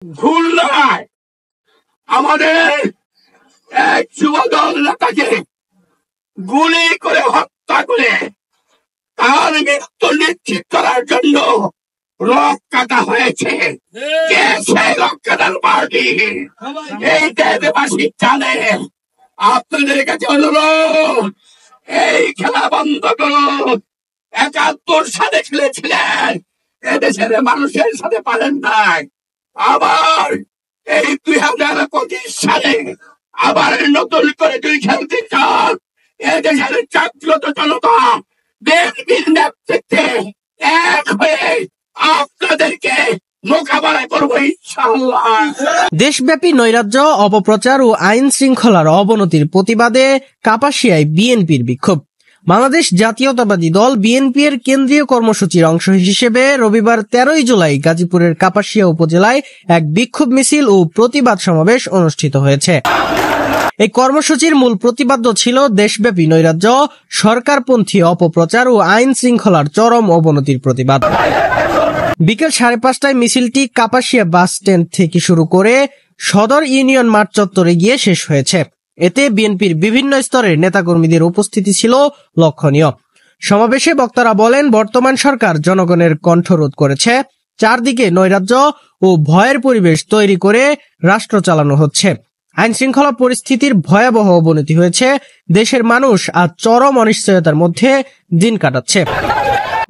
ভুল নয়, আমাদের এক যুবদল নেতাকে গুলি করে হত্যা করে তার মৃত্যু নিশ্চিত করার জন্য রক কাটা হয়েছে। কে সেই রক কাটার পার্টি? এই দেশবাসী জানে। আপনাদের কাছে অনুরোধ, এই খেলা বন্ধ করুন। ৭১ সালে খেলেছিলেন, এদেশের মানুষের সাথে পারেন নাই। আবার এই ২০২৫ সালে আবার নতুন করে তুই খেলতে চান। এদেশের জাগ্রত জনতা বিএনপির নেতৃত্বে এক হয়ে আপনাদেরকে মোকাবেলা করবো ইনশাআল্লাহ। দেশব্যাপী নৈরাজ্য, অপপ্রচার ও আইন শৃঙ্খলার অবনতির প্রতিবাদে কাপাসিয়ায় বিএনপির বিক্ষোভ। বাংলাদেশ জাতীয়তাবাদী দল বিএনপি এর কেন্দ্রীয় কর্মসূচির অংশ হিসেবে রবিবার ১৩ জুলাই গাজীপুরের কাপাসিয়া উপজেলায় এক বিক্ষোভ মিছিল ও প্রতিবাদ সমাবেশ অনুষ্ঠিত হয়েছে। এই কর্মসূচির মূল প্রতিপাদ্য ছিল দেশব্যাপী নৈরাজ্য, সরকারপন্থী অপপ্রচার ও আইন শৃঙ্খলার চরম অবনতির প্রতিবাদ। বিকেল ৫:৩০টায় মিছিলটি কাপাসিয়া বাস স্ট্যান্ড থেকে শুরু করে সদর ইউনিয়ন মাঠ চত্বরে গিয়ে শেষ হয়েছে। এতে বিএনপির বিভিন্ন স্তরের নেতাকর্মীদের উপস্থিতি ছিল লক্ষণীয়। সমাবেশে বক্তারা বলেন, বর্তমান সরকার জনগণের কণ্ঠরোধ করেছে, চারদিকে নৈরাজ্য ও ভয়ের পরিবেশ তৈরি করে রাষ্ট্র চালানো হচ্ছে। আইন শৃঙ্খলা পরিস্থিতির ভয়াবহ অবনতি হয়েছে। দেশের মানুষ আজ চরম অনিশ্চয়তার মধ্যে দিন কাটাচ্ছে।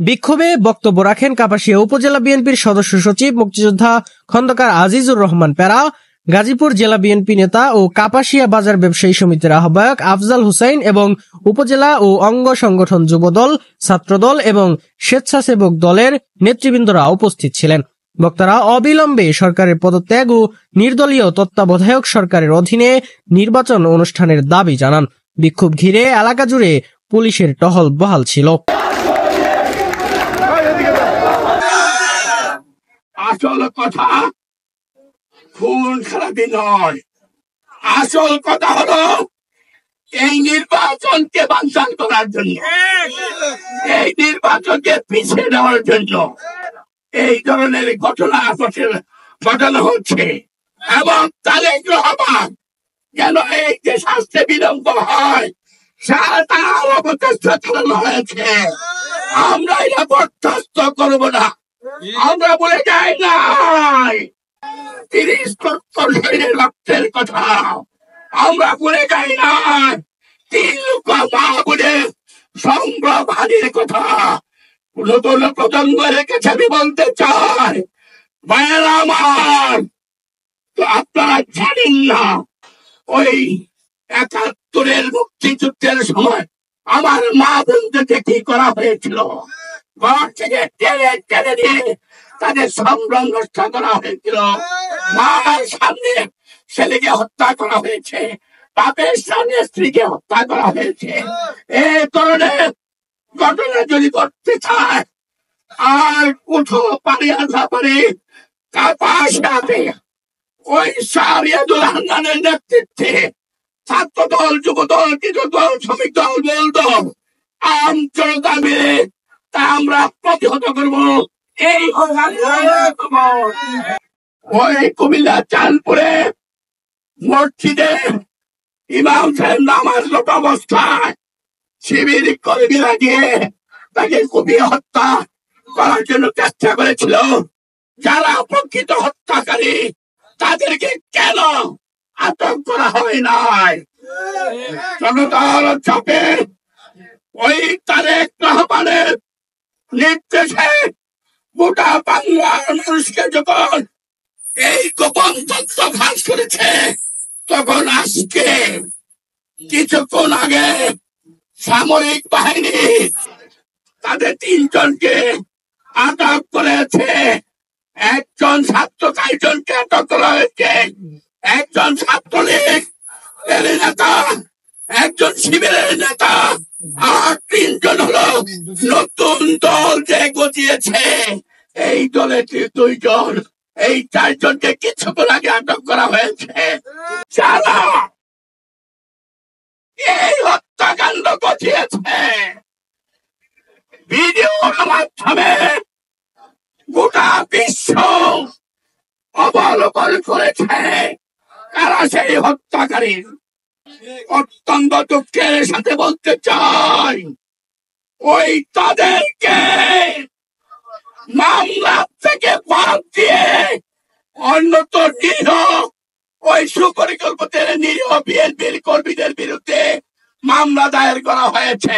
বিক্ষোভে বক্তব্য রাখেন কাপাসিয়া উপজেলা বিএনপির সদস্য সচিব মুক্তিযোদ্ধা খন্দকার আজিজুর রহমান প্যারা, গাজীপুর জেলা বিএনপি নেতা ও কাপাসিয়া বাজার ব্যবসায়ী সমিতির আহ্বায়ক আফজাল হুসাইন এবং উপজেলা ও অঙ্গ সংগঠন যুবদল, ছাত্রদল এবং স্বেচ্ছাসেবক দলের নেতৃবৃন্দরা উপস্থিত ছিলেন। বক্তারা অবিলম্বে সরকারের পদত্যাগ ও নির্দলীয় তত্ত্বাবধায়ক সরকারের অধীনে নির্বাচন অনুষ্ঠানের দাবি জানান। বিক্ষোভ ঘিরে এলাকা জুড়ে পুলিশের টহল বহাল ছিল। আসল কথা খুন খারাপি নয়, আসল কথা হলো এই নির্বাচনকে বানচাল করার জন্য, এই নির্বাচনকে পিছিয়ে দেওয়ার জন্য এই ধরনের ঘটনা ঘটানো হচ্ছে। এবং তারেক রহমান যেন এই যে শাস্তি বিলম্ব হয় তার অপচেষ্টা চালানো হয়েছে। আমরা এটা বরখাস্ত করবো না। আমরা বলে যাই নাই ৩০-৭০ শহীদের রক্তের কথা, আমরা বলে যাই নাই ৩ লক্ষ মা বোনের সংগ্রাম হানির কথা। নতুন প্রজন্মের কাছে আমি বলতে চাই, ভাইয়েরা আমার, তো আপনারা জানেন না ওই ৭১-এর মুক্তিযুদ্ধের সময় আমার মা বোনদেরকে কি করা হয়েছিল। ঘর থেকে টেনে টেনে দিয়ে তাদের সম্ভ্রম নষ্ট করা হয়েছিল। মার সামনে ছেলেকে হত্যা করা হয়েছে, বাপের সামনে স্ত্রীকে হত্যা করা হয়েছে। এই ধরনের ঘটনা যদি করতে চায় আর কোথাও পারে আসা পারে কাপাসিয়াতে ওই শাহরিয়াতুল হান্নানের নেতৃত্বে ছাত্রদল, যুবদল, কৃষক দল, শ্রমিক দল, রেল দল, আম জনতা মিলে তা আমরা প্রতিহত করব। এই ওই কুমিল্লা চাঁদপুরে মসজিদে ইমাম সাহেব নামাজরত অবস্থায় শিবির কর্মীরা গিয়ে তাকে কুপিয়ে হত্যা করার জন্য চেষ্টা করেছিল। যারা প্রকৃত হত্যাকারী তাদেরকে কেন আটক করা হয় নাই? জনতার চাপে ওই তারেক রহমানের নির্দেশে গোটা বাংলার মানুষকে যখন এই গোপন তথ্য ফাঁস করেছে, তখন আজকে কিছুক্ষণ আগে সামরিক বাহিনী তাদের ৩ জনকে আটক করেছে। একজন ছাত্র ৪ জনকে আটক করা হয়েছে, একজন ছাত্রলীগ নেতা, একজন শিবিরের নেতা, আর ৩ জন হলো নতুন দল যে গজিয়েছে এই দলের ২ জন। এই ৪ জনকে কিছুক্ষণ আগে আটক করা হয়েছে। যারা এই হত্যাকাণ্ড ঘটিয়েছে ভিডিওর মাধ্যমে গোটা বিশ্ব অবলোকন করেছে। কারা সেই হত্যাকারী? অত্যন্ত দুঃখের সাথে বলতে চাই, ওই তাদেরকে মামলা থেকে বাদ দিয়ে অন্যত নিরীহ ওই সুপরিকল্পিত নিরীহ বিএনপির কর্মীদের বিরুদ্ধে মামলা দায়ের করা হয়েছে।